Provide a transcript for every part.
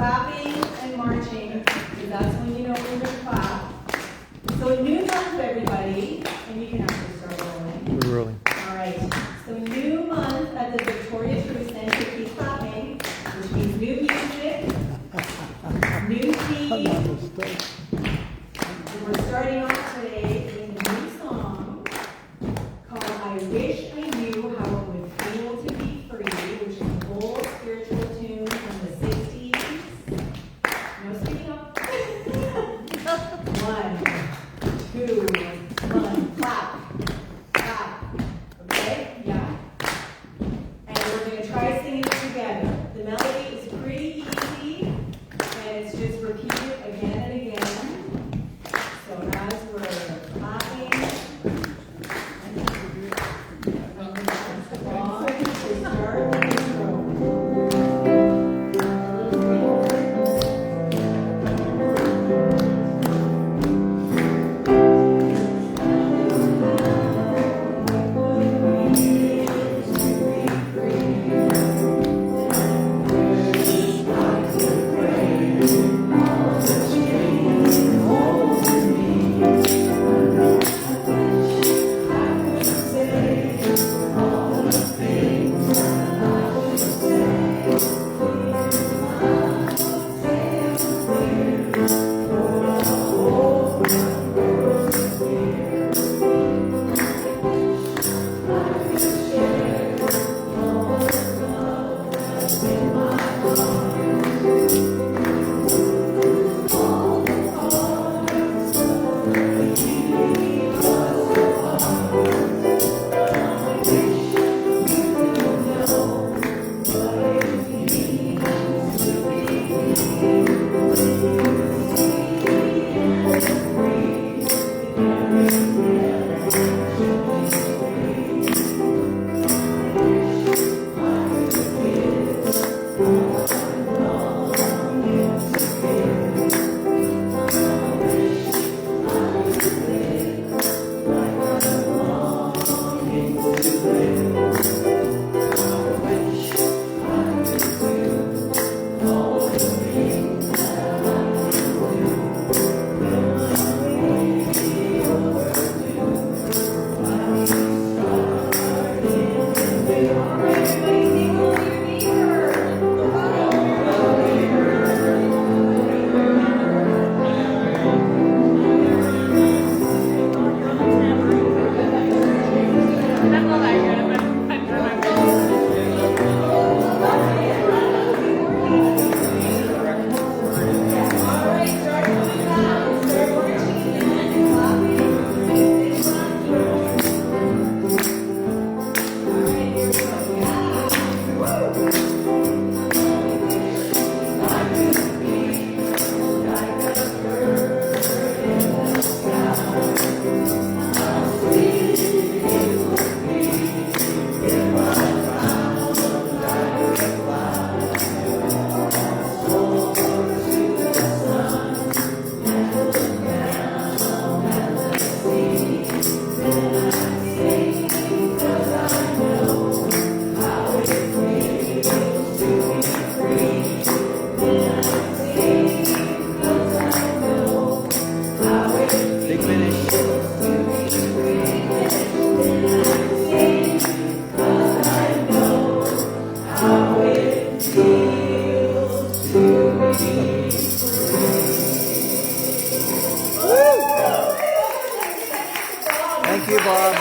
clapping and marching, because that's when you know we're going to clap. So new month, everybody, and you can actually start rolling. We're rolling. All right. So new month at the Victoria Truth Center. Keep clapping, which means new music, new tea. We're starting off today with a new song called "I Wish I Knew How It Would Feel to Be Free," which is an old spiritual tune from the 60s. No speaking up. 1, 2, 1, clap. Clap. Okay? Yeah. And we're going to try singing it together. The melody is pretty easy, and it's just repeated again and again. So as we're clapping, long to start the intro. Thank you, Bob.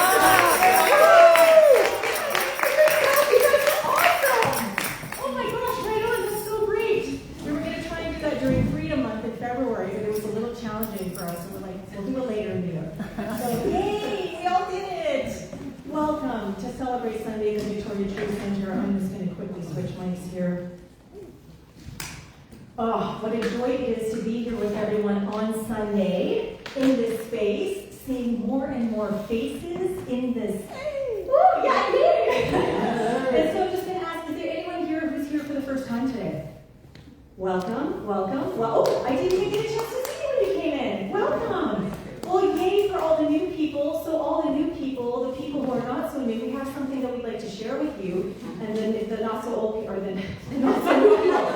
Oh my gosh, right on, that's so great. We were going to try and do that during Freedom Month in February, but it was a little challenging for us, so we're like, we'll do it later in the year. So, yay, we all did it. Welcome to Celebrate Sunday at the Victoria Truth Center. I'm just going to quickly switch mics here. Oh, what a joy it is to be here with everyone on Sunday in this space. Seeing more and more faces in this. Oh, yeah, yay! And so I'm just going to ask, is there anyone here who's here for the first time today? Welcome, welcome. Well, oh, I didn't even get a chance to see you when you came in. Welcome. Well, yay for all the new people. So all the new people, the people who are not so new, we have something that we'd like to share with you. And then the not so old people, or the not so new people.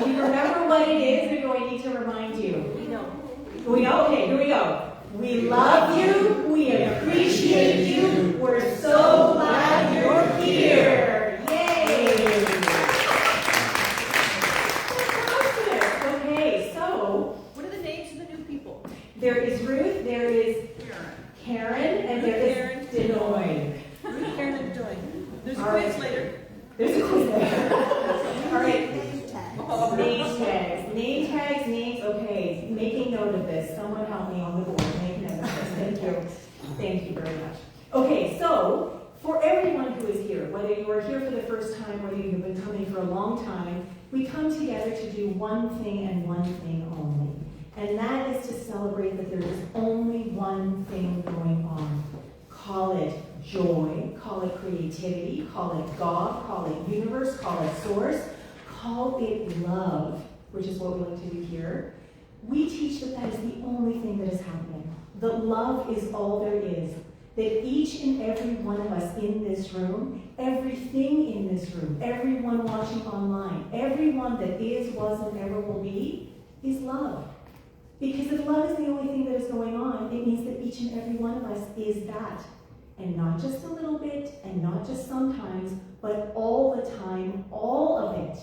Do you remember what it We love you. We appreciate you. We're so glad you're here. Yay! Fantastic. Okay, so What are the names of the new people? there is Ruth, there is Karen, and there is Denoy. Ruth, Karen, and Joy. There's a All quiz right. later. There's a quiz there. All right. Name tag. Name tags. Name tags, names. Okay, making note of this. Someone help me on the board. Make note of this. Thank you. Thank you very much. Okay, so for everyone who is here, whether you are here for the first time, whether you've been coming for a long time, we come together to do one thing and one thing only. And that is to celebrate that there is only one thing going on. Call it joy, call it creativity, call it God, call it universe, call it source, call it love, which is what we like to do here. We teach that that is the only thing that is happening. That love is all there is. That each and every one of us in this room, everything in this room, everyone watching online, everyone that is, was, and ever will be, is love. Because if love is the only thing that is going on, it means that each and every one of us is that. And not just a little bit, and not just sometimes, but all the time, all of it.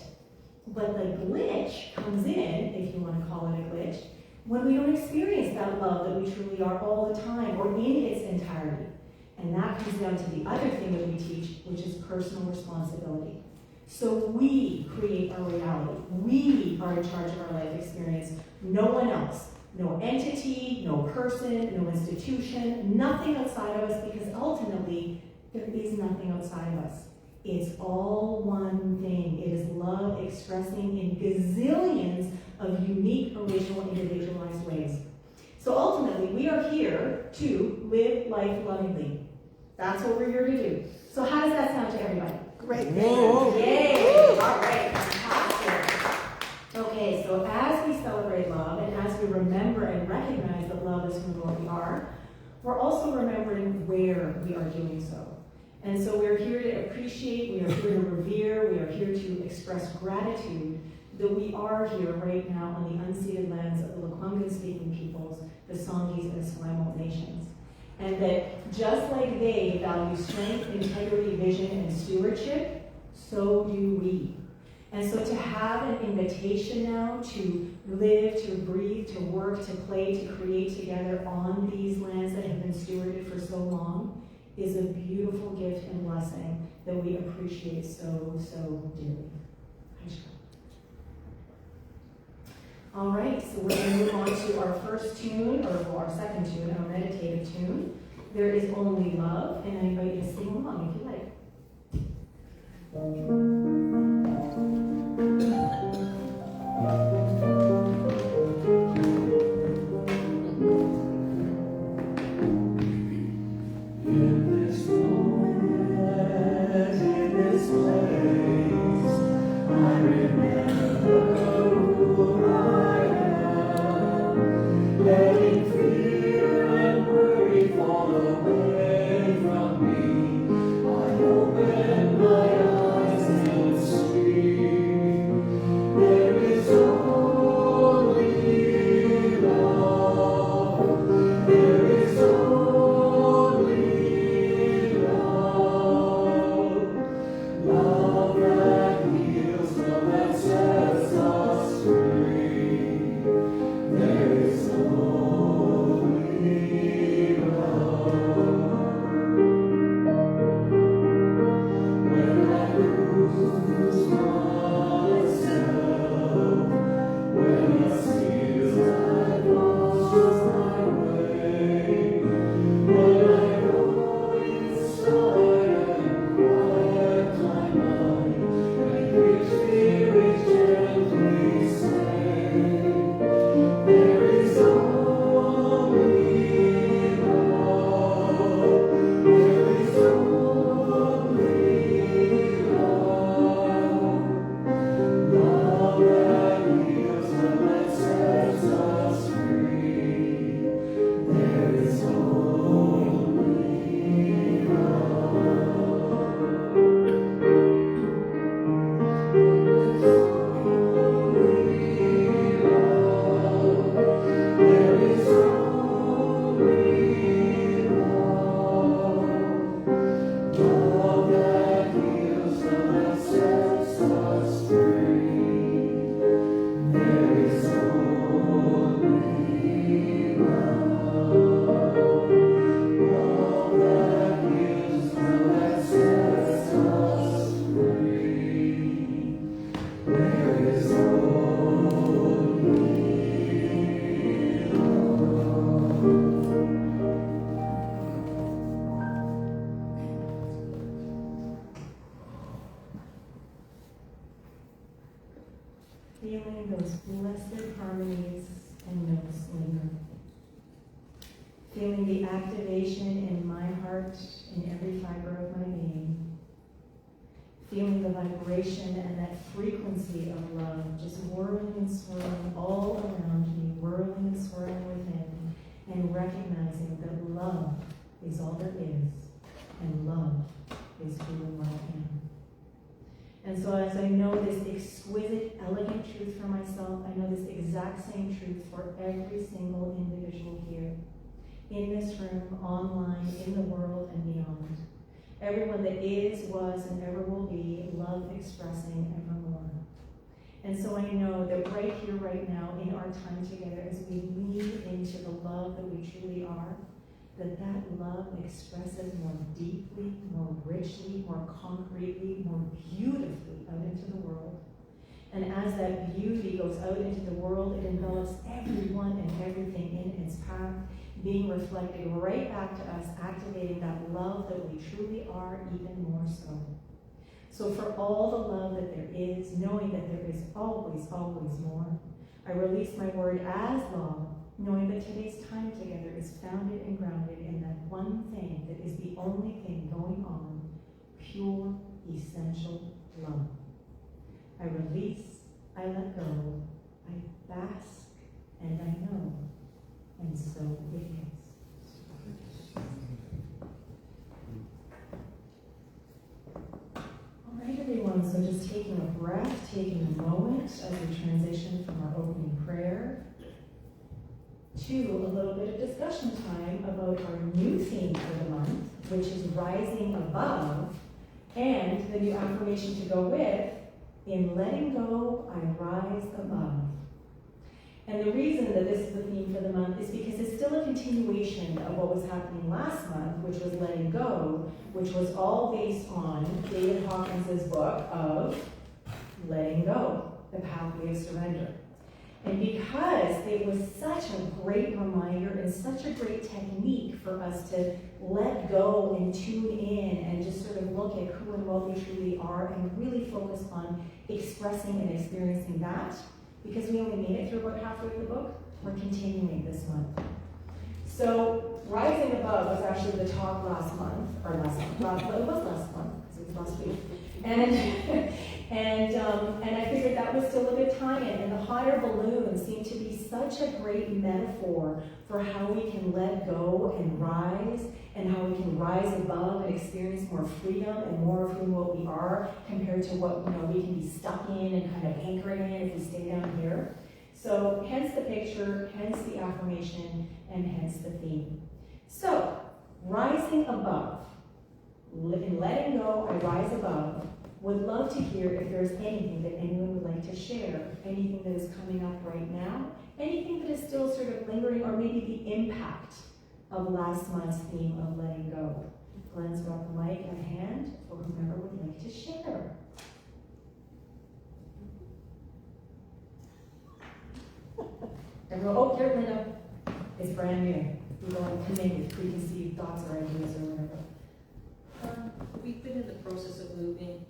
But the glitch comes in, if you want to call it a glitch, when we don't experience that love that we truly are all the time, or in its entirety. And that comes down to the other thing that we teach, which is personal responsibility. So we create our reality. We are in charge of our life experience. No one else. No entity, no person, no institution, nothing outside of us, because ultimately, there is nothing outside of us. It's all one thing. It is love expressing in gazillions of unique, original, individualized ways. So ultimately, we are here to live life lovingly. That's what we're here to do. So how does that sound to everybody? Great. Yay! All right, fantastic. Okay, so as we celebrate love and as we remember and recognize that love is who we are, we're also remembering where we are doing so. And so we're here to appreciate, we are here to revere, we are here to express gratitude that we are here right now on the unceded lands of the Lekwungen-speaking peoples, the Songhees and Esquimalt nations. And that just like they value strength, integrity, vision, and stewardship, so do we. And so to have an invitation now to live, to breathe, to work, to play, to create together on these lands that have been stewarded for so long is a beautiful gift and blessing that we appreciate so, so dearly. All right, so we're going to move on to our first tune, or our second tune, our meditative tune. There is only love, and I invite you to sing along if you like. Away from me, I open my eyes and those blessed harmonies and notes linger. Feeling the activation in my heart, in every fiber of my being. Feeling the vibration and that frequency of love just whirling and swirling all around me, whirling and swirling within, and recognizing that love is all there is, and love is who and what I am. And so as I know this exquisite, elegant truth for myself, I know this exact same truth for every single individual here, in this room, online, in the world, and beyond. Everyone that is, was, and ever will be, love expressing evermore. And so I know that right here, right now, in our time together, as we lean into the love that we truly are, that love expresses more deeply, more richly, more concretely, more beautifully out into the world. And as that beauty goes out into the world, it envelops everyone and everything in its path, being reflected right back to us, activating that love that we truly are, even more so. So for all the love that there is, knowing that there is always, always more, I release my word as law, knowing that today's time together is founded and grounded in that one thing that is the only thing going on, pure, essential love. I release, I let go, I bask, and I know, and so it is. All right, everyone, so just taking a breath, taking a moment as we transition from our opening prayer to a little bit of discussion time about our new theme for the month, which is rising above, and the new affirmation to go with, in letting go, I rise above. And the reason that this is the theme for the month is because it's still a continuation of what was happening last month, which was letting go, which was all based on David Hawkins' book of Letting Go, The Pathway of Surrender. And because it was such a great reminder and such a great technique for us to let go and tune in and just sort of look at who and what we truly are and really focus on expressing and experiencing that, because we only made it through about halfway of the book, we're continuing this month. So Rising Above was actually the talk last month, or it was last month, because it was last week. And I figured that was still a good tie-in, and the hot air balloon seemed to be such a great metaphor for how we can let go and rise, and how we can rise above and experience more freedom and more of who and what we are compared to what we can be stuck in and kind of anchoring in if we stay down here. So hence the picture, hence the affirmation, and hence the theme. So, rising above, in letting go, I rise above. Would love to hear if there's anything that anyone would like to share, anything that is coming up right now, anything that is still sort of lingering, or maybe the impact of last month's theme of letting go. Glenn's got the mic in hand for whomever would like to share. Everyone, oh, here, Linda. It's brand new. We don't come in with preconceived thoughts or ideas or whatever. We've been in the process of moving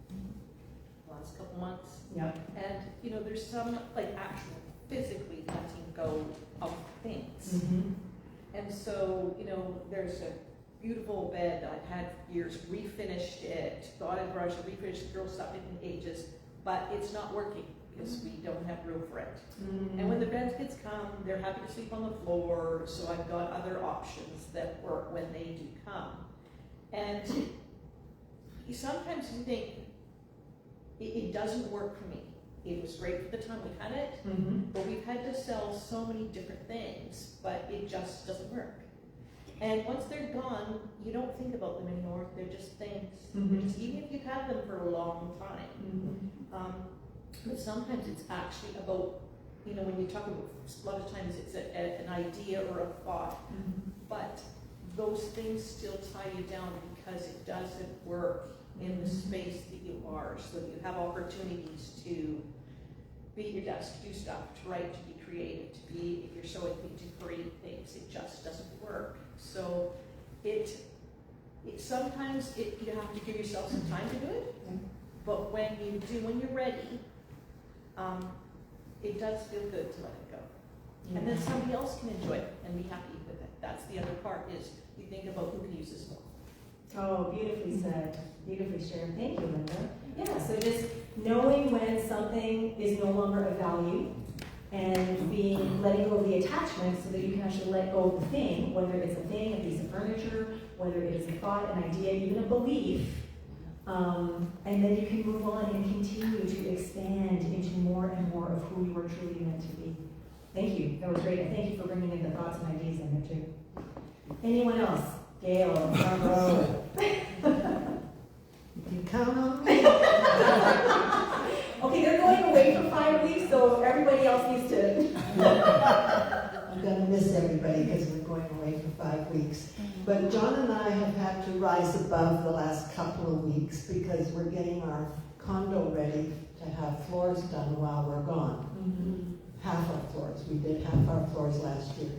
the last couple months. Yep. And, there's some, actual physically letting go of things. Mm-hmm. And so, there's a beautiful bed that I've had for years, refinished it, got it brushed, refinished the girl stuff in ages, but it's not working because we don't have room for it. Mm-hmm. And when the bed kids come, they're happy to sleep on the floor, so I've got other options that work when they do come. And sometimes you think, it doesn't work for me. It was great for the time we had it, but we've had to sell so many different things, but it just doesn't work. And once they're gone, you don't think about them anymore. They're just things. They're just, even if you've had them for a long time. But sometimes it's actually about, when you talk about, a lot of times it's an idea or a thought, but those things still tie you down because it doesn't work in the space that you are. So you have opportunities to be at your desk, do stuff, to write, to be creative, to be, if you're sewing, to create things. It just doesn't work. So sometimes you have to give yourself some time to do it. But when you're ready, it does feel good to let it go. And then somebody else can enjoy it and be happy with it. That's the other part, is you think about who can use this more. Oh, beautifully said. Beautifully shared. Thank you, Linda. Yeah, so just knowing when something is no longer of value and letting go of the attachment so that you can actually let go of the thing, whether it's a thing, a piece of furniture, whether it is a thought, an idea, even a belief. And then you can move on and continue to expand into more and more of who you are truly meant to be. Thank you. That was great. And thank you for bringing in the thoughts and ideas in there too. Anyone else? Gail, front row. You can count on me. Okay, they're going away for 5 weeks, so everybody else needs to. I'm going to miss everybody because we're going away for 5 weeks. But John and I have had to rise above the last couple of weeks because we're getting our condo ready to have floors done while we're gone. Half our floors. We did half our floors last year.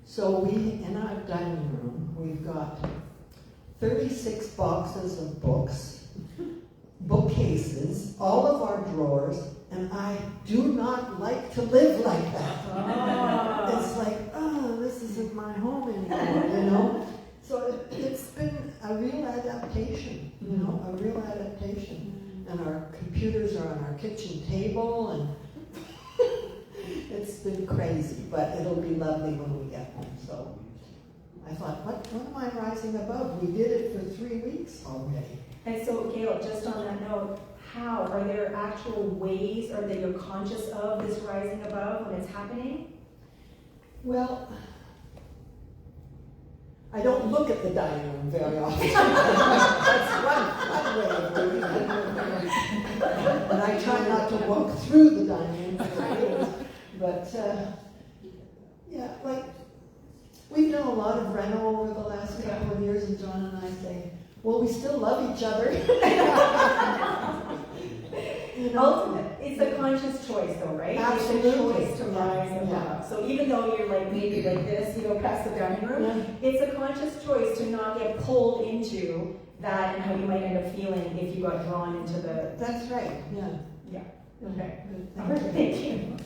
So in our dining room, we've got 36 boxes of books, bookcases, all of our drawers, and I do not like to live like that. It's like, oh, this isn't my home anymore, you know? So it's been a real adaptation, you know, a real adaptation. And our computers are on our kitchen table, and it's been crazy, but it'll be lovely when we get home. So I thought, what am I rising above? We did it for 3 weeks already. And so, Gail, just on that note, how? Are there actual ways or that you're conscious of this rising above when it's happening? Well, I don't look at the dining room very often. That's one way of doing it. And I try not to walk through the dining room. But, yeah, like, we've done a lot of reno over the last couple of years, and John and I say, well, we still love each other. You know? It's a conscious choice, though, right? Absolutely. It's a choice to rise above. So even though you're like maybe like this, you know, past the dining room, it's a conscious choice to not get pulled into that and how you might end up feeling if you got drawn into the. That's right, yeah. Yeah. Okay. Good, All right, thank you.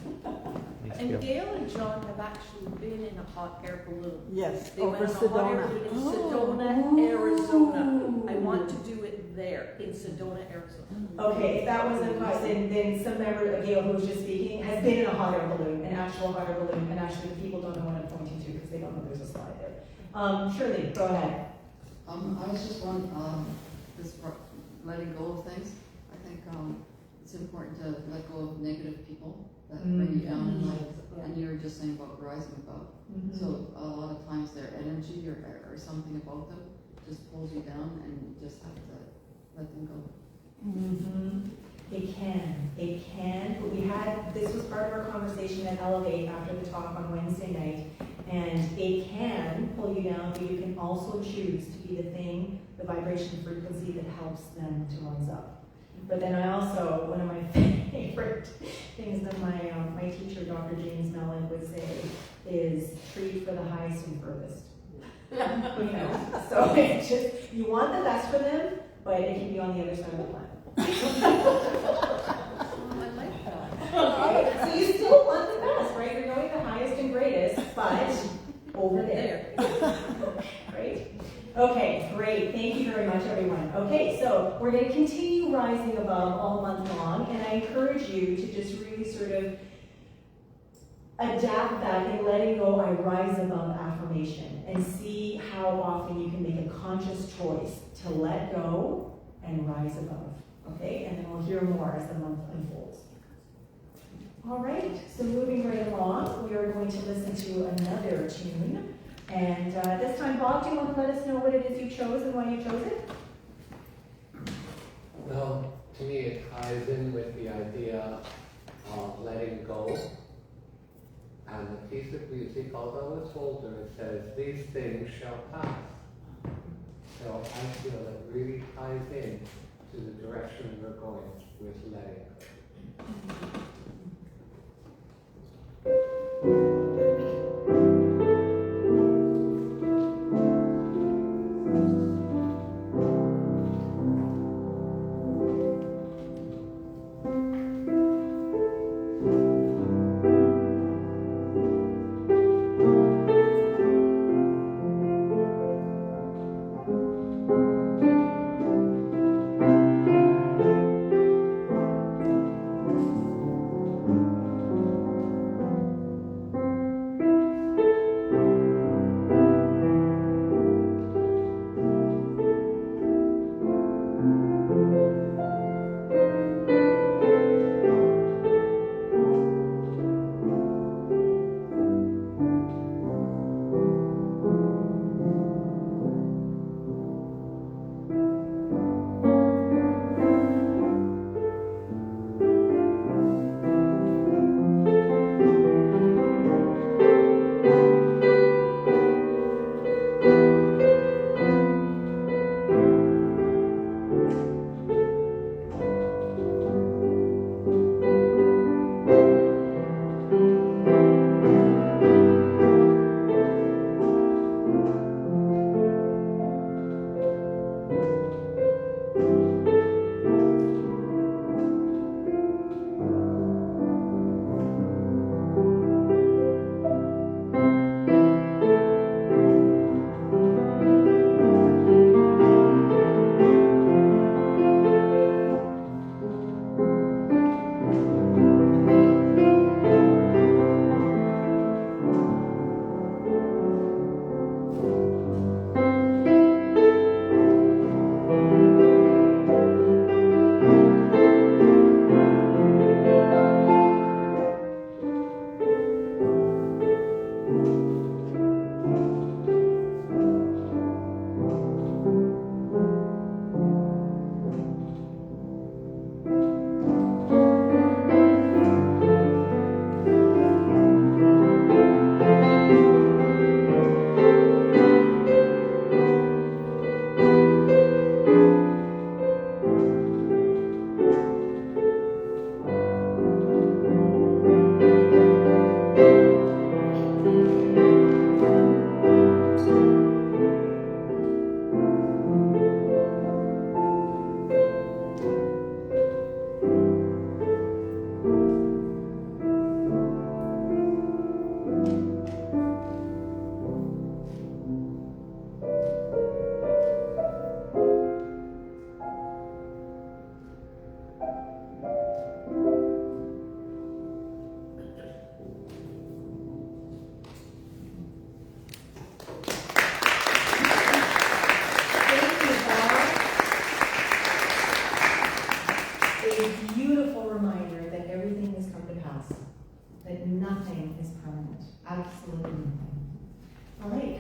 And Gail and John have actually been in a hot air balloon. Yes, They over went on a hot air Sedona. balloon in Sedona, Arizona. I want to do it there, in Sedona, Arizona. Okay, if that wasn't cause, then some member of Gail who was just speaking has been in a hot air balloon, an actual hot air balloon, and actually the people don't know what I'm pointing to because they don't know there's a slide there. Shirley, go ahead. I was just wondering, this letting go of things. I think it's important to let go of negative people that bring you down in life. And you were just saying about rising above. So a lot of times their energy or something about them just pulls you down, and you just have to let them go. It can, but this was part of our conversation at Elevate after the talk on Wednesday night, and it can pull you down, but you can also choose to be the thing, the vibration frequency that helps them to rise up. But then I also, one of my favorite things that my teacher, Dr. James Mellon, would say is treat for the highest and furthest. You know, so it's just, you want the best for them, but it can be on the other side of the planet. I like that. Right? So you still want the best, right? You're going the highest and greatest, but over there. Right? Okay, great. Thank you very much, everyone. Okay, so we're going to continue rising above all month long, and I encourage you to just really sort of adapt that in letting go I rise above affirmation and see how often you can make a conscious choice to let go and rise above. Okay, and then we'll hear more as the month unfolds. All right, so moving right along, we are going to listen to another tune. And this time, Bob, do you want to let us know what it is you chose and why you chose it? Well, to me it ties in with the idea of letting go. And the piece of music, although it's older, it says, these things shall pass. So I feel it really ties in to the direction we're going with letting go.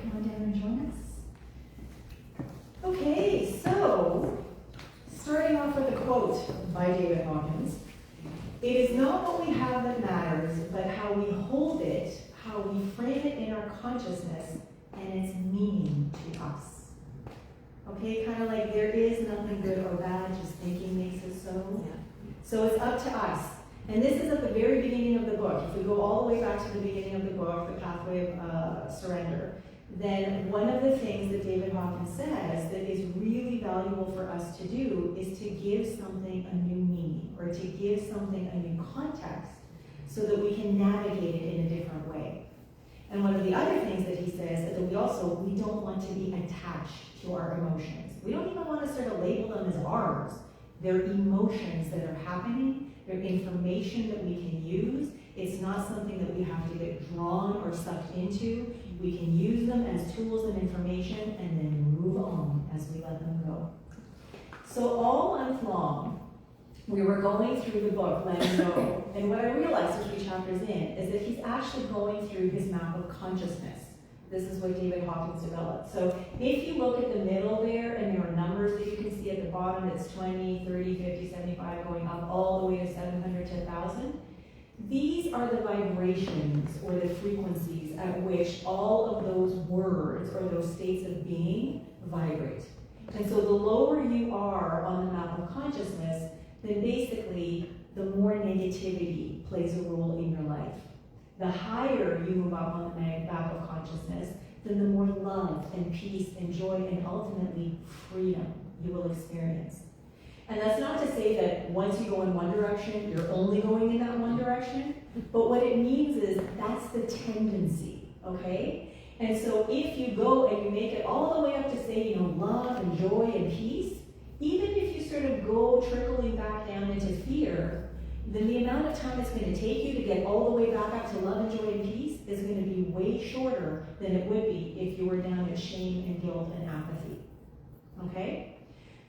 come on down and join us. Okay, so starting off with a quote by David Hawkins. It is not what we have that matters, but how we hold it, how we frame it in our consciousness, and its meaning to us. Okay, kind of like there is nothing good or bad, just thinking makes it so. So it's up to us. And this is at the very beginning of the book. If we go all the way back to the beginning of the book, The Pathway of Surrender, then one of the things that David Hawkins says that is really valuable for us to do is to give something a new meaning, or to give something a new context, so that we can navigate it in a different way. And one of the other things that he says is that we don't want to be attached to our emotions. We don't even want to sort of label them as ours. They're emotions that are happening. They're information that we can use. It's not something that we have to get drawn or sucked into. We can use them as tools and information and then move on as we let them go. So all month long, we were going through the book, Letting Go, and what I realized 3 chapters in is that he's actually going through his map of consciousness. This is what David Hawkins developed. So if you look at the middle there, and there are numbers that you can see at the bottom, it's 20, 30, 50, 75, going up all the way to 700 to 1,000. These are the vibrations or the frequencies at which all of those words or those states of being vibrate. And so the lower you are on the map of consciousness, then basically the more negativity plays a role in your life. The higher you move up on the map of consciousness, then the more love and peace and joy and ultimately freedom you will experience. And that's not to say that once you go in one direction, you're only going in that one direction, but what it means is that's the tendency, okay? And so if you go and you make it all the way up to say, love and joy and peace, even if you sort of go trickling back down into fear, then the amount of time it's going to take you to get all the way back up to love and joy and peace is going to be way shorter than it would be if you were down at shame and guilt and apathy. Okay?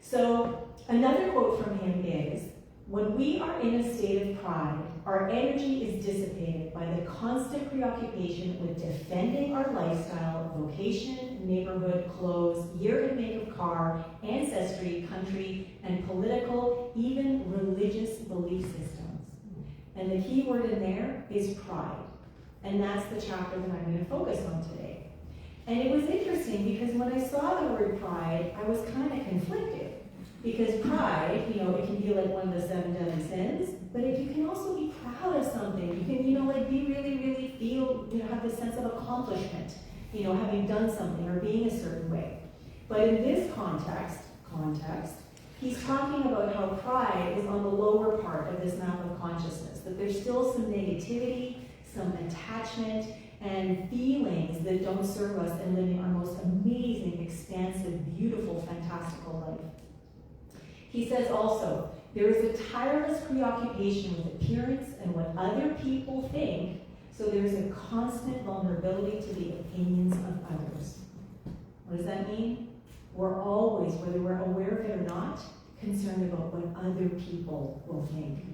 So another quote from him is, when we are in a state of pride, our energy is dissipated by the constant preoccupation with defending our lifestyle, vocation, neighborhood, clothes, year and make of car, ancestry, country, and political, even religious belief systems. And the key word in there is pride. And that's the chapter that I'm going to focus on today. And it was interesting because when I saw the word pride, I was kind of conflicted. Because pride, it can be like one of the 7 deadly sins, but if you can also be proud of something, you can, be really, really feel, have this sense of accomplishment, having done something or being a certain way. But in this context, he's talking about how pride is on the lower part of this map of consciousness, that there's still some negativity, some attachment, and feelings that don't serve us in living our most amazing, expansive, beautiful, fantastical life. He says also, there is a tireless preoccupation with appearance and what other people think, so there's a constant vulnerability to the opinions of others. What does that mean? We're always, whether we're aware of it or not, concerned about what other people will think.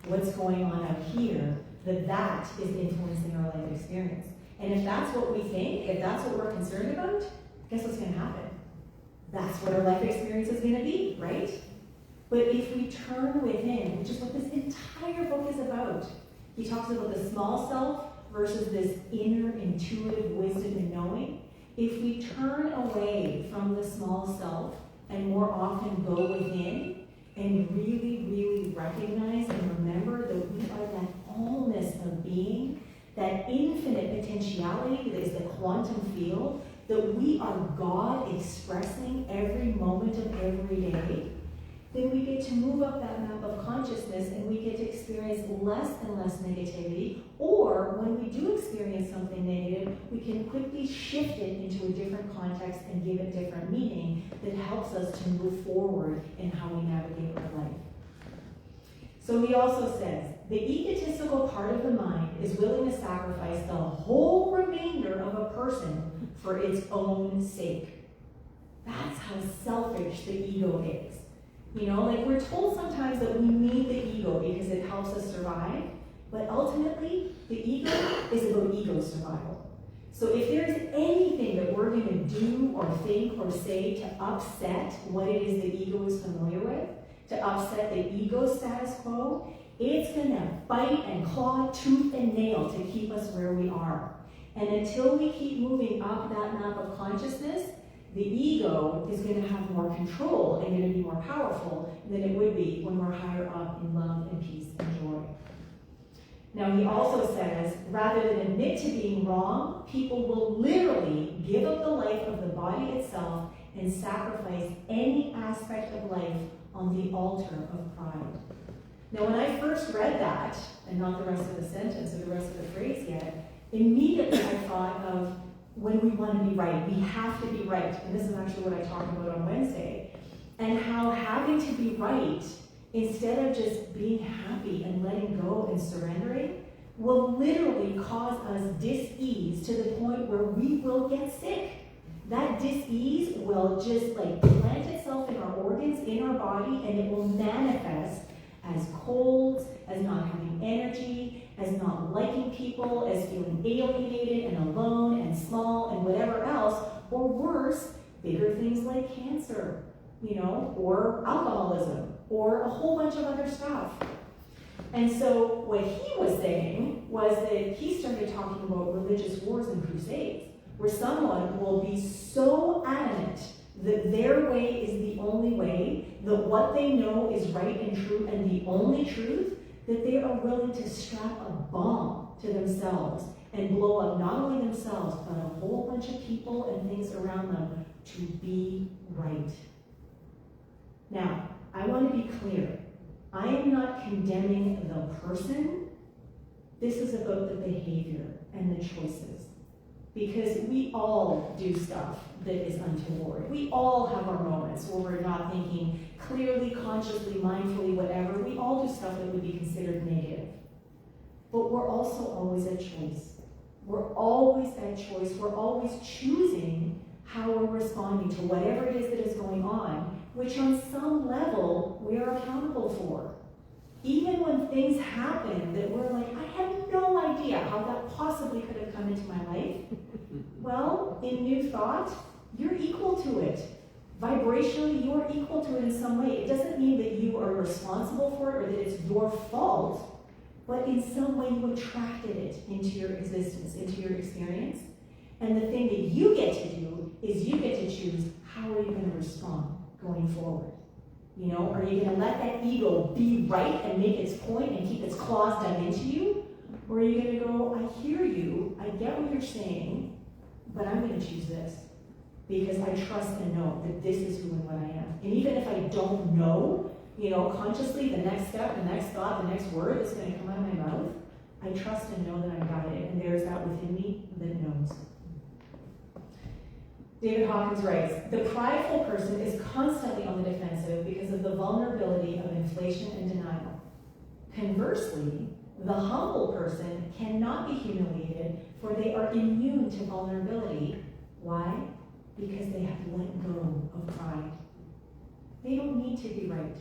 What's going on out here, that is influencing our life experience. And if that's what we think, if that's what we're concerned about, guess what's going to happen? That's what our life experience is going to be, right? But if we turn within, which is what this entire book is about, he talks about the small self versus this inner intuitive wisdom and knowing. If we turn away from the small self and more often go within and really, really recognize and remember that we are that allness of being, that infinite potentiality that is the quantum field, that we are God expressing every moment of every day, then we get to move up that map of consciousness and we get to experience less and less negativity, or when we do experience something negative, we can quickly shift it into a different context and give it different meaning that helps us to move forward in how we navigate our life. So he also says, the egotistical part of the mind is willing to sacrifice the whole remainder of a person for its own sake. That's how selfish the ego is. We're told sometimes that we need the ego because it helps us survive, but ultimately, the ego is about ego survival. So if there's anything that we're going to do or think or say to upset what it is the ego is familiar with, to upset the ego status quo, it's going to bite and claw, tooth and nail to keep us where we are. And until we keep moving up that map of consciousness, the ego is going to have more control and going to be more powerful than it would be when we're higher up in love and peace and joy. Now he also says, rather than admit to being wrong, people will literally give up the life of the body itself and sacrifice any aspect of life on the altar of pride. Now when I first read that, and not the rest of the sentence or the rest of the phrase yet, immediately I thought of when we want to be right, we have to be right. And this is actually what I talked about on Wednesday. And how having to be right, instead of just being happy and letting go and surrendering, will literally cause us dis-ease to the point where we will get sick. That dis-ease will just like plant itself in our organs, in our body, and it will manifest as colds, as not having energy, as not liking people, as feeling alienated and alone and small and whatever else, or worse, bigger things like cancer, or alcoholism, or a whole bunch of other stuff. And so what he was saying was that he started talking about religious wars and crusades, where someone will be so adamant that their way is the only way, that what they know is right and true and the only truth, that they are willing to strap a bomb to themselves and blow up not only themselves, but a whole bunch of people and things around them to be right. Now, I want to be clear. I am not condemning the person. This is about the behavior and the choices. Because we all do stuff that is untoward. We all have our moments where we're not thinking clearly, consciously, mindfully, whatever. We all do stuff that would be considered negative. But we're also always at choice. We're always at choice. We're always choosing how we're responding to whatever it is that is going on, which on some level we are accountable for. Even when things happen that we're like, I had no idea how that possibly could have come into my life. Well, in New Thought, you're equal to it. Vibrationally, you're equal to it in some way. It doesn't mean that you are responsible for it or that it's your fault, but in some way you attracted it into your existence, into your experience. And the thing that you get to do is you get to choose how are you going to respond going forward. Are you going to let that ego be right and make its point and keep its claws dug into you? Or are you going to go, I hear you, I get what you're saying, but I'm going to choose this because I trust and know that this is who and what I am. And even if I don't know, consciously, the next step, the next thought, the next word that's going to come out of my mouth, I trust and know that I'm guided, and there's that within me that knows. David Hawkins writes, the prideful person is constantly on the defensive because of the vulnerability of inflation and denial. Conversely, the humble person cannot be humiliated, for they are immune to vulnerability. Why? Because they have let go of pride. They don't need to be right.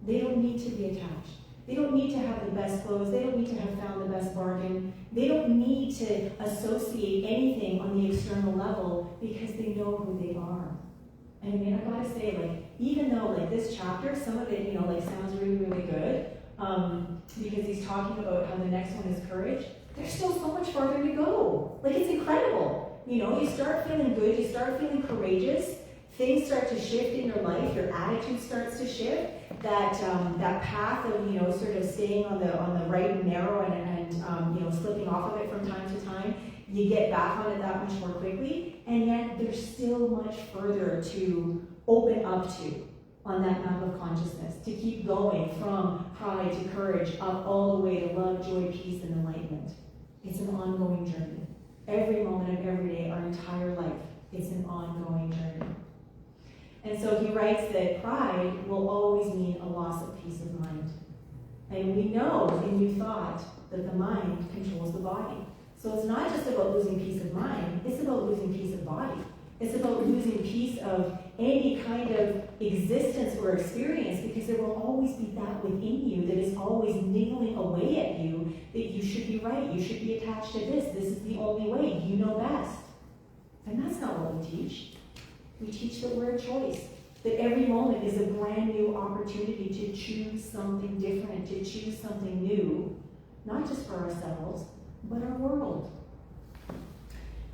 They don't need to be attached. They don't need to have the best clothes. They don't need to have found the best bargain. They don't need to associate anything on the external level because they know who they are. And I gotta say, even though this chapter, some of it, sounds really, really good, because he's talking about how the next one is courage, there's still so much farther to go. It's incredible. You start feeling good, you start feeling courageous, things start to shift in your life, your attitude starts to shift, that path of, sort of staying on the right and narrow and slipping off of it from time to time, you get back on it that much more quickly, and yet there's still much further to open up to on that map of consciousness, to keep going from pride to courage, up all the way to love, joy, peace, and enlightenment. It's an ongoing journey. Every moment of every day, our entire life, it's an ongoing journey. And so he writes that pride will always mean a loss of peace of mind. And we know in New Thought that the mind controls the body. So it's not just about losing peace of mind, it's about losing peace of body. It's about losing piece of any kind of existence or experience, because there will always be that within you that is always niggling away at you that you should be right, you should be attached to this is the only way, you know best. And that's not what we teach. We teach that we're a choice, that every moment is a brand new opportunity to choose something different, to choose something new, not just for ourselves, but our world.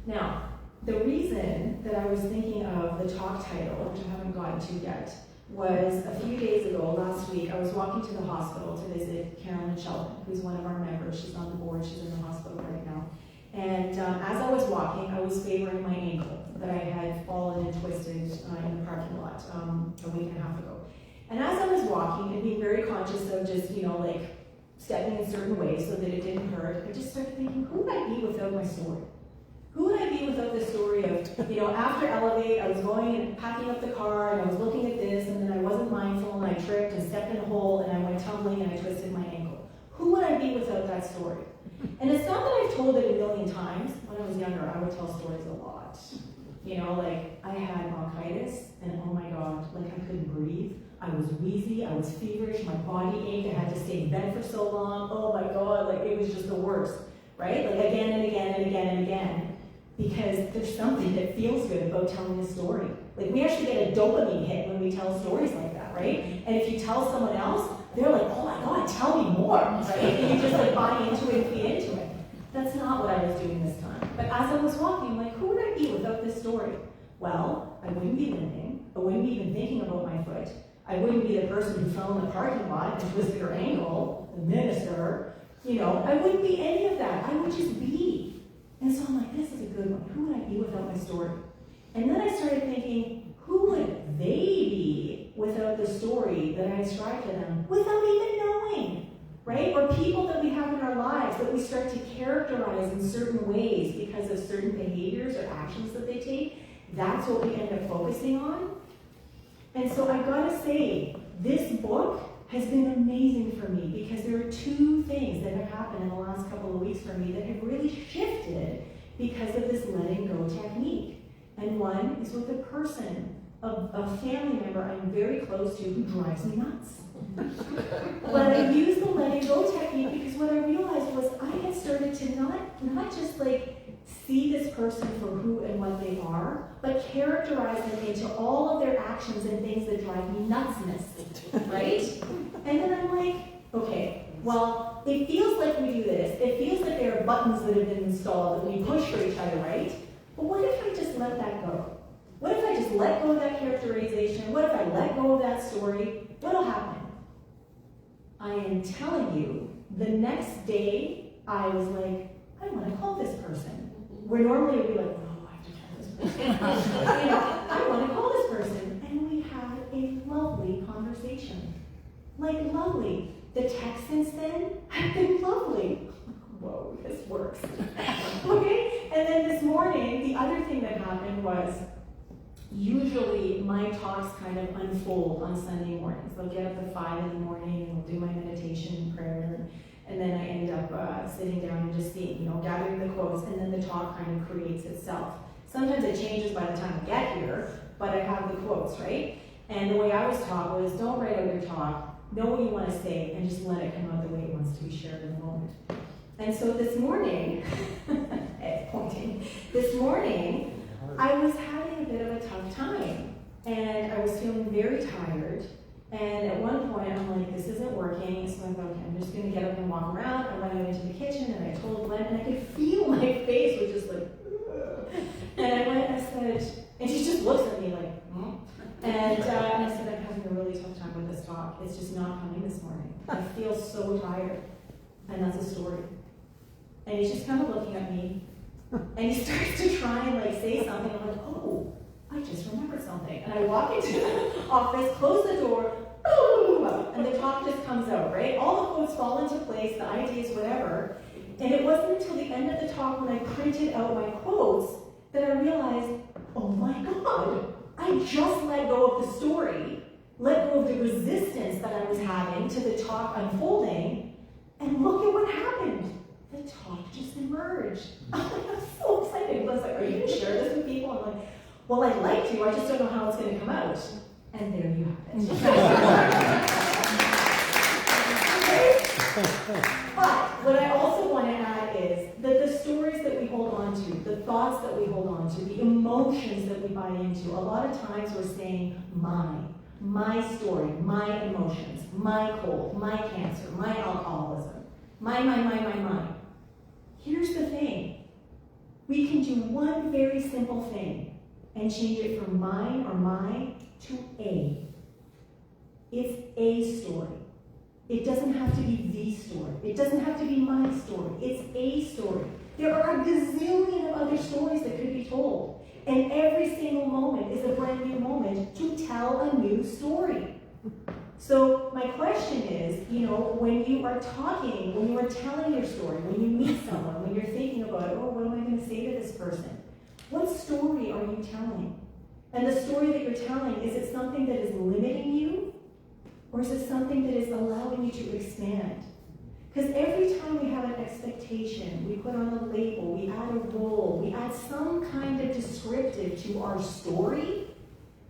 Now, the reason that I was thinking of the talk title, which I haven't gotten to yet, was a few days ago, last week, I was walking to the hospital to visit Carolyn Sheldon, who's one of our members. She's on the board, she's in the hospital right now. And as I was walking, I was favoring my ankle that I had fallen and twisted in the parking lot a week and a half ago. And as I was walking and being very conscious of just, like stepping in certain ways so that it didn't hurt, I just started thinking, who would I be without my story? Who would I be without the story of, after Elevate, I was going and packing up the car and I was looking at this and then I wasn't mindful and I tripped and stepped in a hole and I went tumbling and I twisted my ankle. Who would I be without that story? And it's not that I've told it a million times. When I was younger, I would tell stories a lot. I had bronchitis and oh my God, I couldn't breathe. I was wheezy, I was feverish, my body ached, I had to stay in bed for so long. Oh my God, it was just the worst, right? Again and again and again and again. Because there's something that feels good about telling a story. We actually get a dopamine hit when we tell stories like that, right? And if you tell someone else, they're like, oh my God, tell me more, right? And you just buy into it and feed into it. That's not what I was doing this time. But as I was walking, who would I be without this story? Well, I wouldn't be limping. I wouldn't be even thinking about my foot. I wouldn't be the person who fell in the parking lot and twisted her ankle, the minister. I wouldn't be any of that. I would just be. And so I'm like, this is a good one. Who would I be without my story? And then I started thinking, who would they be without the story that I ascribe to them without even knowing, right? Or people that we have in our lives that we start to characterize in certain ways because of certain behaviors or actions that they take. That's what we end up focusing on. And so I gotta say, this book has been amazing for me because there are two things that have happened in the last couple of weeks for me that have really shifted because of this letting go technique. And one is with a person, a family member I'm very close to who drives me nuts. But I used the letting go technique because what I realized was I had started to not just see this person for who and what they are, but characterize them into all of their actions and things that drive me nutsness, right? And then I'm like, okay, well, it feels like we do this. It feels like there are buttons that have been installed that we push for each other, right? But what if I just let that go? What if I just let go of that characterization? What if I let go of that story? What'll happen? I am telling you, the next day, I was like, I want to call this person. Where normally it would be like, oh, I have to tell this person. I want to call this person. And we had a lovely conversation. Lovely. The text since then have been lovely. Whoa, this works. Okay? And then this morning, the other thing that happened was, usually my talks kind of unfold on Sunday mornings. I'll get up at 5 in the morning and I'll do my meditation and prayer. And then I end up sitting down and just seeing, gathering the quotes, and then the talk kind of creates itself. Sometimes it changes by the time I get here, but I have the quotes, right? And the way I was taught was, don't write out your talk, know what you want to say, and just let it come out the way it wants to be shared in the moment. And so this morning, this morning, I was having a bit of a tough time, and I was feeling very tired. And at one point, I'm like, this isn't working. So I thought, okay, I'm just going to get up and walk around. I went out into the kitchen, and I told Glenn, and I could feel my face was just like, ugh. And I went, I said, and she just looks at me like, hmm? And I said, I'm having a really tough time with this talk. It's just not coming this morning. I feel so tired. And that's a story. And he's just kind of looking at me, and he starts to try and say something. I'm like, oh, I just remembered something. And I walk into the office, close the door, and the talk just comes out, right? All the quotes fall into place, the ideas, whatever. And it wasn't until the end of the talk when I printed out my quotes that I realized, oh my God, I just let go of the story, let go of the resistance that I was having to the talk unfolding, and look at what happened. The talk just emerged. I'm so excited. I was like, are you going to share this with people? I'm like, Well, I'd like to, I just don't know how it's going to come out. And there you have it. But what I also want to add is that the stories that we hold on to, the thoughts that we hold on to, the emotions that we buy into, a lot of times we're saying my story, my emotions, my cold, my cancer, my alcoholism, my. Here's the thing. We can do one very simple thing and change it from mine or my to a. It's a story. It doesn't have to be the story. It doesn't have to be my story. It's a story. There are a gazillion of other stories that could be told. And every single moment is a brand new moment to tell a new story. So my question is, when you are talking, when you are telling your story, when you meet someone, when you're thinking about, what am I going to say to this person? What story are you telling? And the story that you're telling, is it something that is limiting you? Or is it something that is allowing you to expand? Because every time we have an expectation, we put on a label, we add a role, we add some kind of descriptive to our story,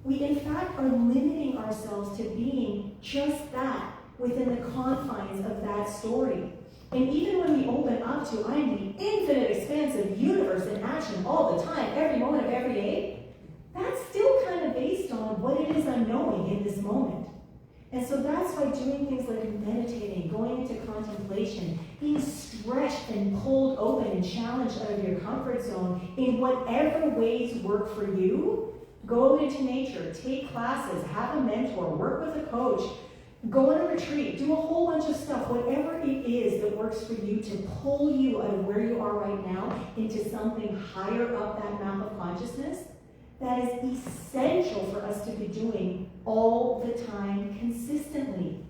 we in fact are limiting ourselves to being just that within the confines of that story. And even when we open up to, I'm the infinite expansive universe in action all the time, every moment of every day, that's still kind of based on what it is I'm knowing in this moment. And so that's why doing things like meditating, going into contemplation, being stretched and pulled open and challenged out of your comfort zone in whatever ways work for you, go out into nature, take classes, have a mentor, work with a coach, go on a retreat, do a whole bunch of stuff, whatever it is that works for you to pull you out of where you are right now into something higher up that map of consciousness. That is essential for us to be doing all the time consistently.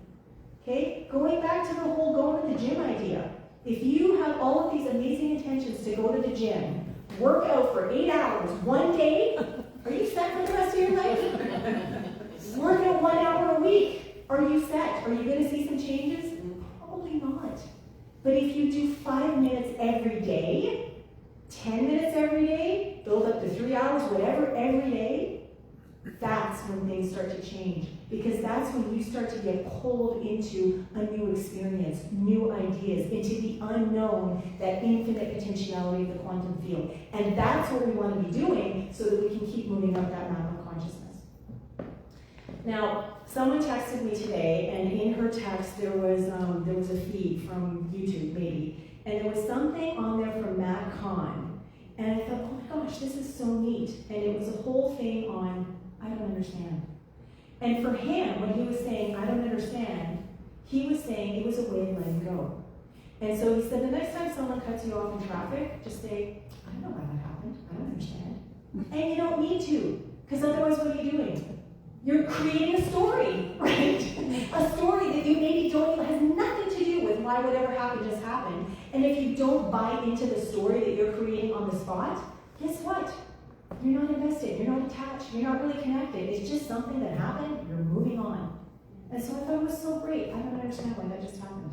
Okay? Going back to the whole going to the gym idea. If you have all of these amazing intentions to go to the gym, work out for 8 hours one day, are you set for the rest of your life? Work out 1 hour a week. Are you set? Are you going to see some changes? Probably not. But if you do 5 minutes every day, 10 minutes every day, build up to 3 hours, whatever, every day, that's when things start to change. Because that's when you start to get pulled into a new experience, new ideas, into the unknown, that infinite potentiality of the quantum field. And that's what we want to be doing so that we can keep moving up that map of consciousness. Now, someone texted me today, and in her text there was a feed from YouTube, maybe. And there was something on there from Matt Kahn. And I thought, oh my gosh, this is so neat. And it was a whole thing on, I don't understand. And for him, when he was saying, I don't understand, he was saying it was a way of letting go. And so he said, the next time someone cuts you off in traffic, just say, I don't know why that happened. I don't understand. And you don't need to, because otherwise what are you doing? You're creating a story, right? A story that you maybe don't even, has nothing to do with why whatever happened just happened. And if you don't buy into the story that you're creating on the spot, guess what? You're not invested, you're not attached, you're not really connected. It's just something that happened, you're moving on. And so I thought it was so great. I don't understand why that just happened.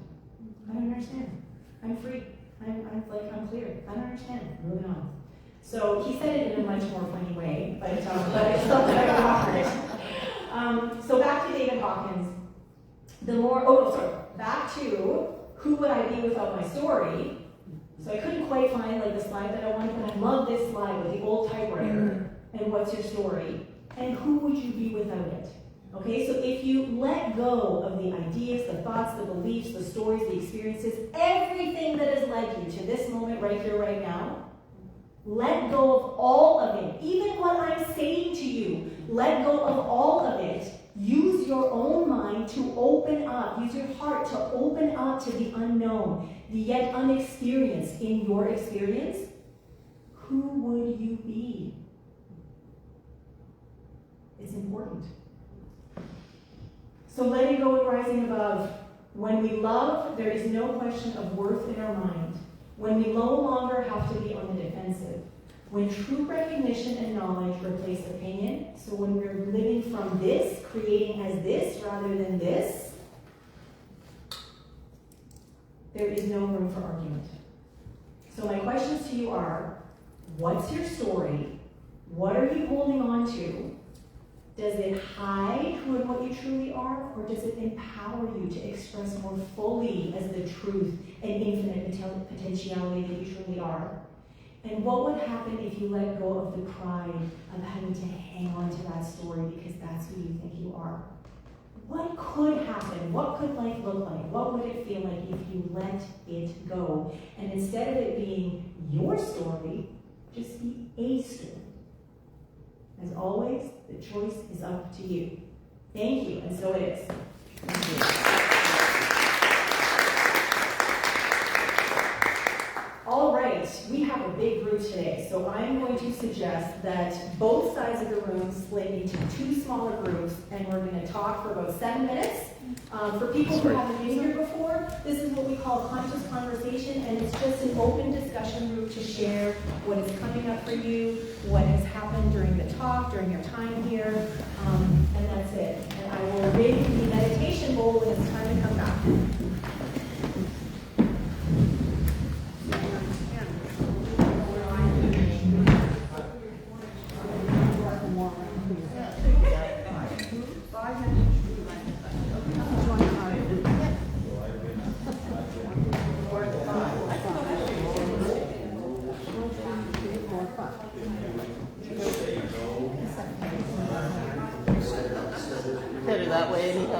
I don't understand. I'm free. I'm clear. I don't understand. Moving on. So he said it in a much more funny way, but I still think I offered it. So back to David Hawkins. Back to who would I be without my story? So I couldn't quite find the slide that I wanted, but I love this slide with the old typewriter. And what's your story? And who would you be without it? Okay, so if you let go of the ideas, the thoughts, the beliefs, the stories, the experiences, everything that has led you to this moment right here, right now, let go of all of it. Even what I'm saying to you, let go of all of it. Use your own mind to open up. Use your heart to open up to the unknown, the yet unexperienced in your experience. Who would you be? It's important. So letting go and rising above. When we love, there is no question of worth in our mind. When we no longer have to be on the defensive. When true recognition and knowledge replace opinion. So when we're living from this, creating as this rather than this, there is no room for argument. So my questions to you are, what's your story? What are you holding on to? Does it hide who and what you truly are, or does it empower you to express more fully as the truth and infinite potentiality that you truly are? And what would happen if you let go of the pride of having to hang on to that story because that's who you think you are? What could happen? What could life look like? What would it feel like if you let it go? And instead of it being your story, just be a story. As always, the choice is up to you. Thank you, and so it is. Thank you. All right, we have a big group today, so I'm going to suggest that both sides of the room split into 2 smaller groups, and we're going to talk for about 7 minutes. For people who haven't been here before, this is what we call conscious conversation, and it's just an open discussion group to share what is coming up for you, what has happened during the talk, during your time here, and that's it. And I will ring the meditation bowl when it's time to come back. Better that way anyhow.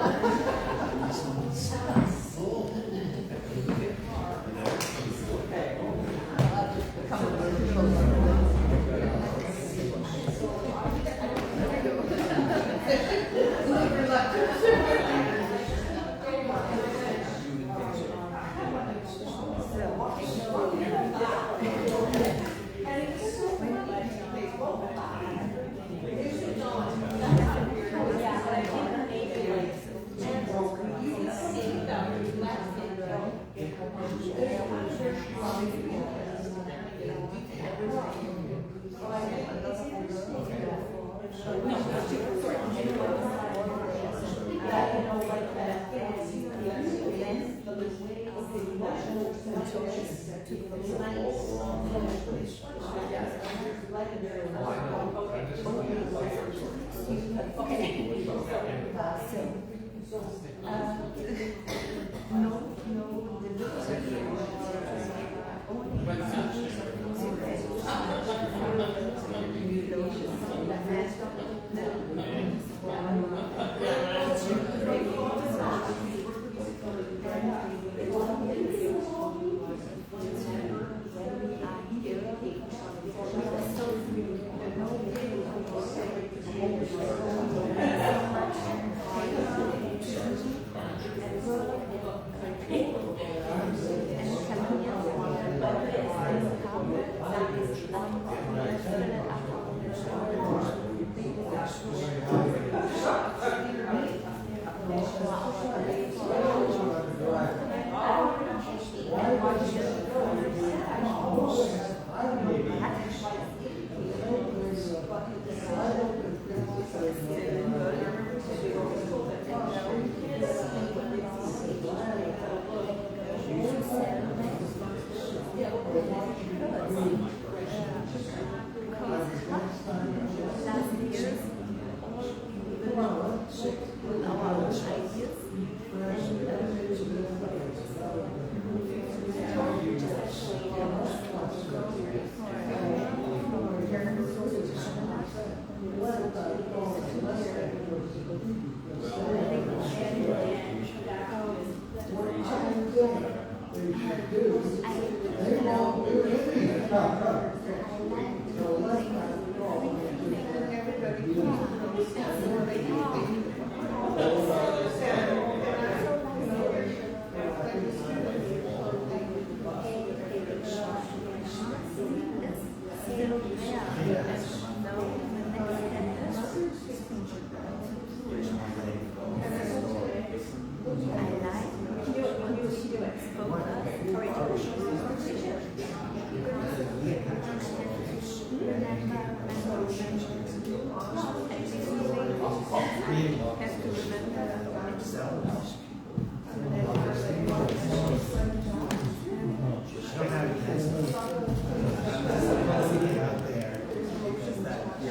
Yeah.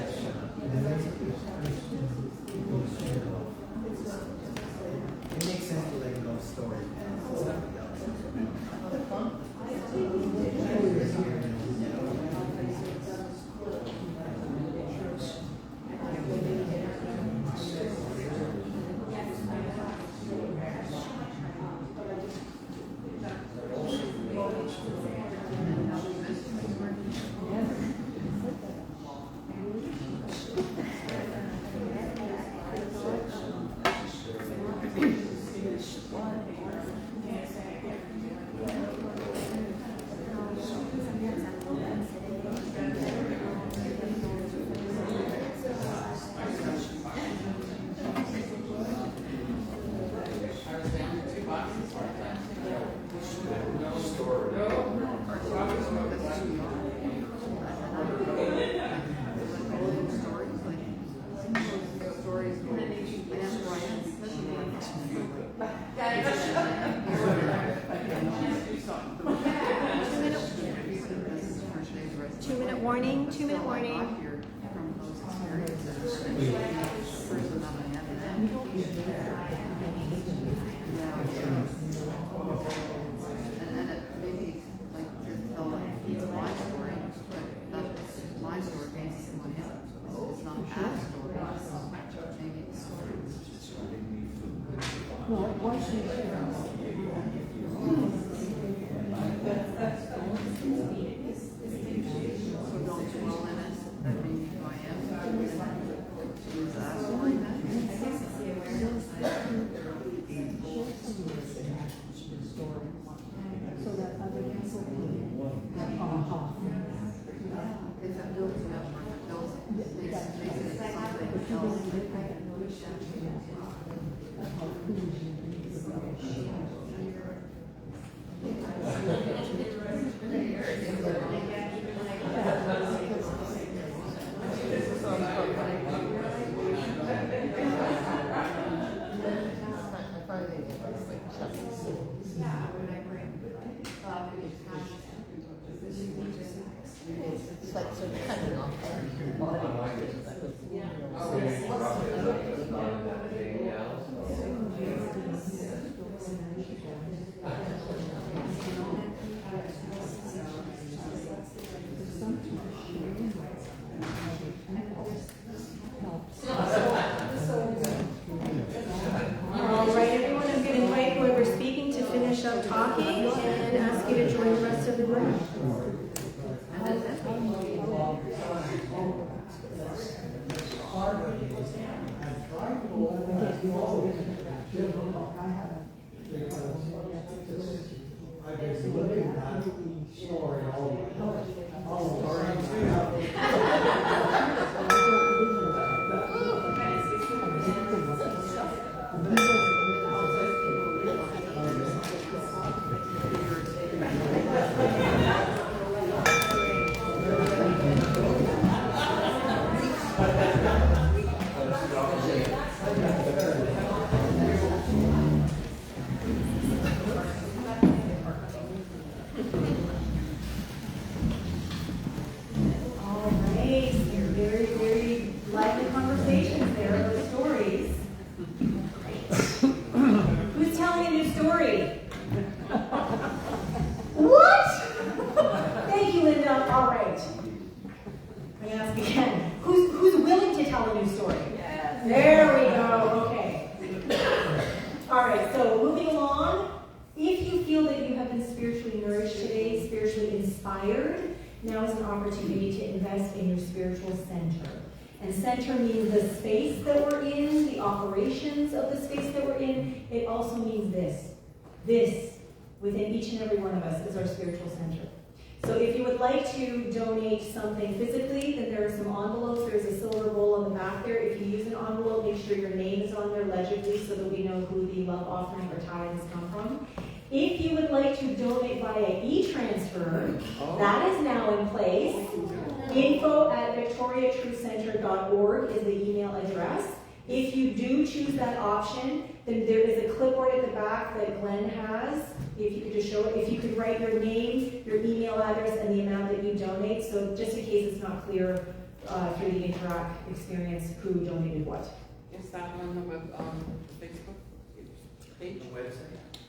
So don't dwell in it, that being who I am. Use that like that. So that other people If it builds you up, or it builds, makes it something else. It's like sort of cutting off the body. All right, everyone, I'm going to invite whoever's speaking to finish up talking and ask you to join the rest of the room. I've been looking at the story all All right, very, very lively conversations there about stories. Who's telling a new story? What? Thank you, Linda. All right. I'm going to ask again. Who's willing to tell a new story? Yes. There we go. Okay. All right, so moving along. If you feel that you have been spiritually nourished today, spiritually inspired, now is an opportunity to invest in your spiritual center. And center means the space that we're in, the operations of the space that we're in. It also means this. This, within each and every one of us, is our spiritual center. So if you would like to donate something physically, then there are some envelopes. There's a silver bowl on the back there. If you use an envelope, make sure your name is on there legibly so that we know who the love offering or tithes come from. If you would like to donate via e-transfer, that is now in place. info@victoriatruthcenter.org is the email address. If you do choose that option, then there is a clipboard at the back that Glenn has. If you could just show it, if you could write your name, your email address, and the amount that you donate. So just in case it's not clear through the Interact experience, who donated what. Is that on the web, Facebook page?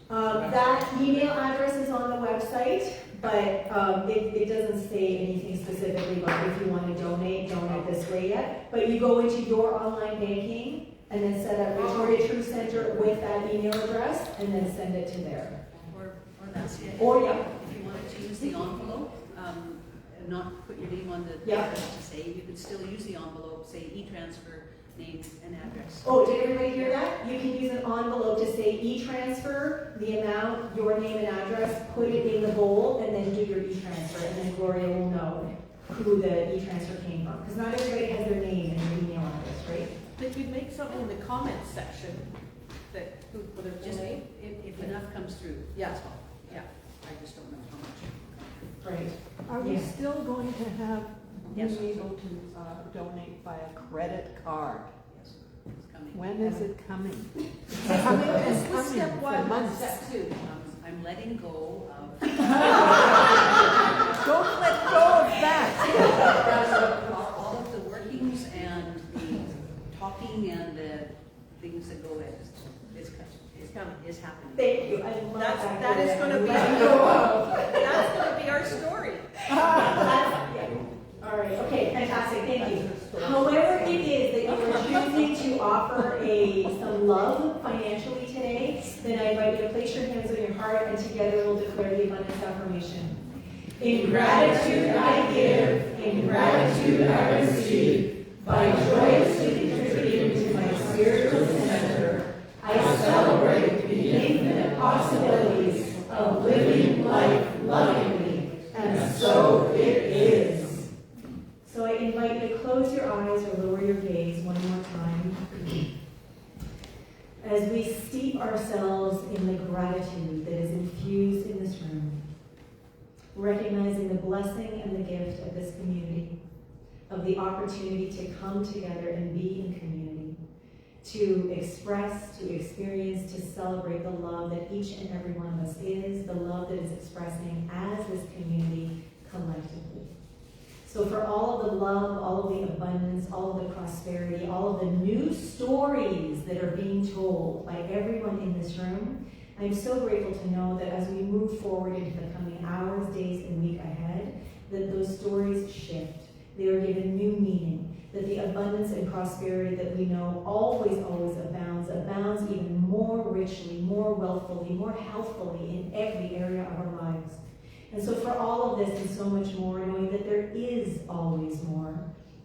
That email address is on the website, but it doesn't say anything specifically about if you want to donate this way yet. But you go into your online banking and then set up Victoria Truth Center with that email address and then send it to there. Or that's it. Or yeah. If you wanted to use the envelope, and not put your name on the Yeah. address to save, you could still use the envelope, say e-transfer, name and address. Oh, did everybody hear that? You can use an envelope to say e-transfer, the amount, your name and address, put it in the bowl, and then do your e-transfer, and then Gloria will know who the e-transfer came from. Because not everybody has their name and their email address, right? But you'd make something in the comments section that, whether it's Just name? if enough comes through, Yeah. that's all. Yeah, I just don't know how much. Right. Are we Yeah. still going to have, Yes. being able to donate by a credit card? Yes, it's coming. When is it coming? This was step one, for months. step two. I'm letting go of Don't let go of that. all of the workings and the talking and the things that go with it. It's happening. Thank you. I love That is going to be, Letting that's go of. going to be our story. All right, okay, fantastic, thank you. However it is that you are choosing to offer some love financially today, together we'll declare the abundance affirmation. In gratitude I give, in gratitude I receive, by joyously contributing to my spiritual center, I celebrate the infinite possibilities of living life lovingly, and so it is. So I invite you to close your eyes or lower your gaze one more time as we steep ourselves in the gratitude that is infused in this room, recognizing the blessing and the gift of this community, of the opportunity to come together and be in community, to express, to experience, to celebrate the love that each and every one of us is, the love that is expressing as this community collectively. So for all of the love, all of the abundance, all of the prosperity, all of the new stories that are being told by everyone in this room, I'm so grateful to know that as we move forward into the coming hours, days, and week ahead, that those stories shift. They are given new meaning, that the abundance and prosperity that we know always abounds even more richly, more wealthfully, more healthfully in every area of our lives. And so for all of this and so much more, knowing that there is always more,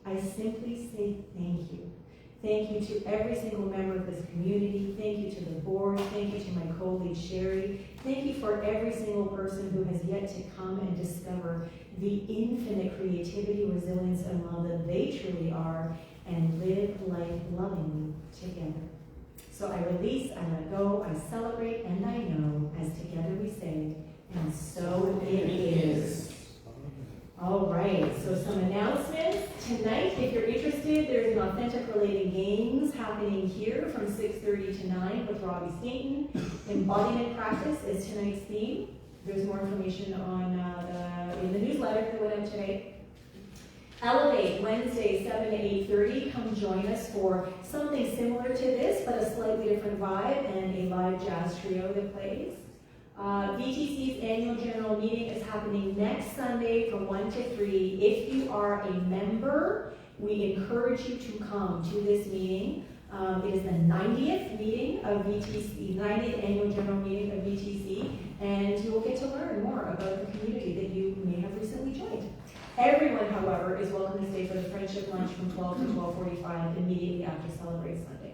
I simply say thank you. Thank you to every single member of this community. Thank you to the board. Thank you to my co-lead, Sherry. Thank you for every single person who has yet to come and discover the infinite creativity, resilience, and love that they truly are, and live life lovingly together. So I release, I let go, I celebrate, and I know, as together we say, and so it is. All right, so some announcements. Tonight, if you're interested, there's an Authentic Related Games happening here from 6:30 to 9 with Robbie Staten. Embodiment practice is tonight's theme. There's more information on in the newsletter that went out today. Elevate, Wednesday, 7 to 8:30. Come join us for something similar to this, but a slightly different vibe, and a live jazz trio that plays. VTC's annual general meeting is happening next Sunday from 1 to 3. If you are a member, we encourage you to come to this meeting. It is the 90th meeting of VTC, 90th annual general meeting of VTC, and you will get to learn more about the community that you may have recently joined. Everyone, however, is welcome to stay for the friendship lunch from 12 to 12:45 immediately after Celebrate Sunday.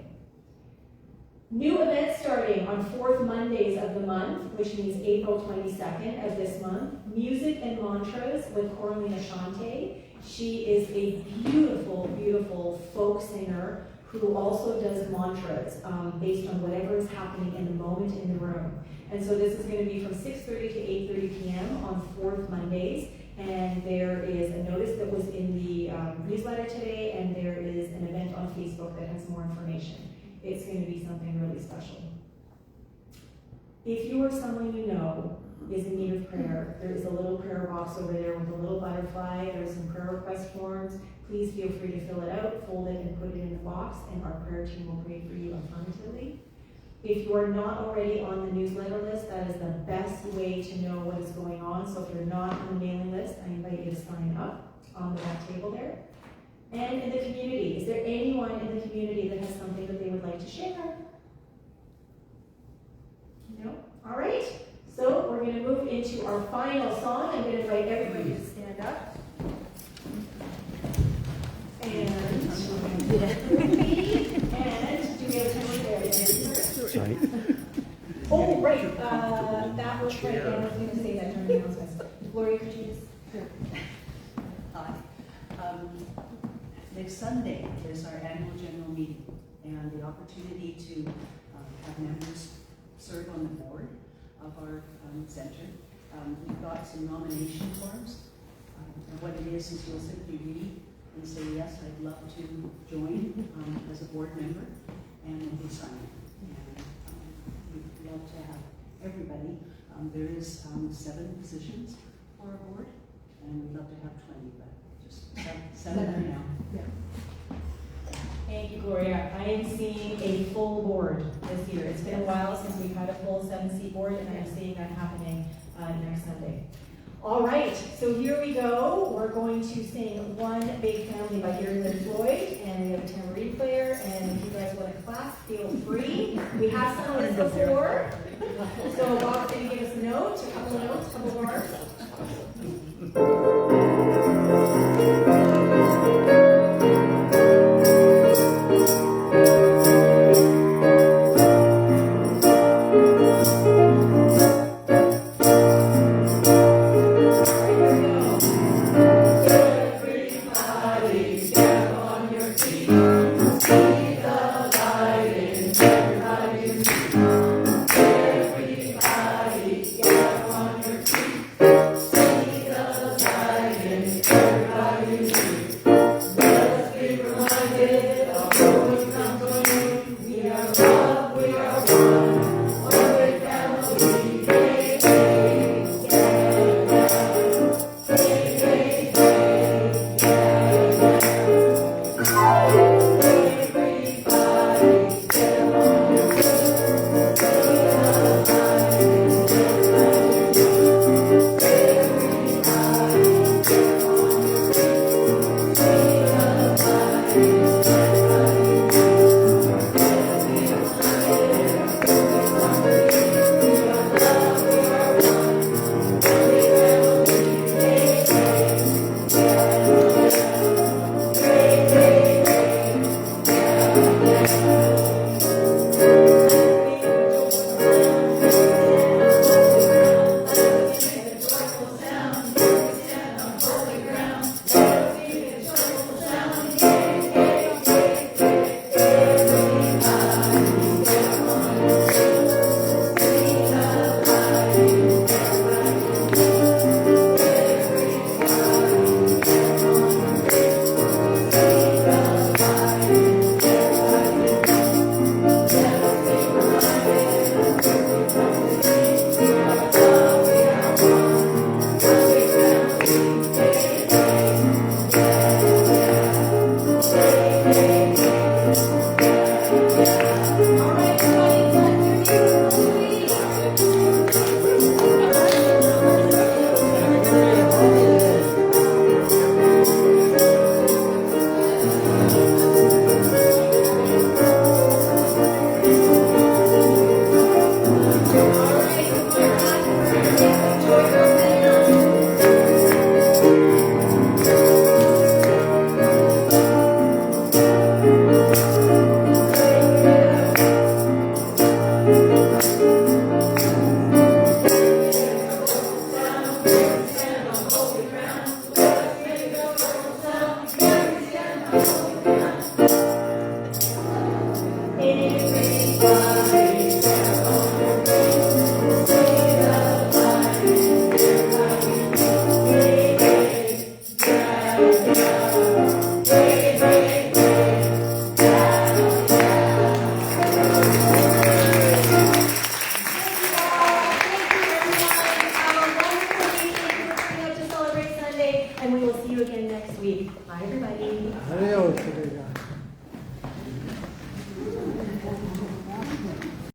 New events starting on 4th Mondays of the month, which means April 22nd of this month. Music and Mantras with Coralina Shante. She is a beautiful, beautiful folk singer who also does mantras based on whatever is happening in the moment in the room. And so this is going to be from 6:30 to 8:30 p.m. on 4th Mondays. And there is a notice that was in the newsletter today, and there is an event on Facebook that has more information. It's going to be something really special. If you or someone you know is in need of prayer, there is a little prayer box over there with a little butterfly. There are some prayer request forms. Please feel free to fill it out, fold it, and put it in the box, and our prayer team will pray for you affirmatively. If you are not already on the newsletter list, that is the best way to know what is going on. So if you're not on the mailing list, I invite you to sign up on the back table there. And in the community, is there anyone in the community that has something that they would like to share? No? All right. So we're going to move into our final song. I'm going to invite everybody to stand up. And do we have a time there? Sorry. Oh, right. That was right. I was going to say that during the announcements. Gloria, could you just... Hi. Next Sunday is our annual general meeting, and the opportunity to have members serve on the board of our center. We've got some nomination forms. And what it is you'll simply read and say, yes, I'd love to join as a board member, and then we sign it. And we'd love to have everybody. There is 7 positions for our board, and we'd love to have 20, but just 7 right now. Yeah. Thank you, Gloria. I am seeing a full board this year. It's been a while since we've had a full 7-seat board, and I'm seeing that happening next Sunday. All right, so here we go. We're going to sing One Big Family by Gary Lynn Floyd, and we have a tambourine player, and if you guys want to clap, feel free. We have sung this before. So Bob's gonna give us a note, a couple of notes, a couple of bars.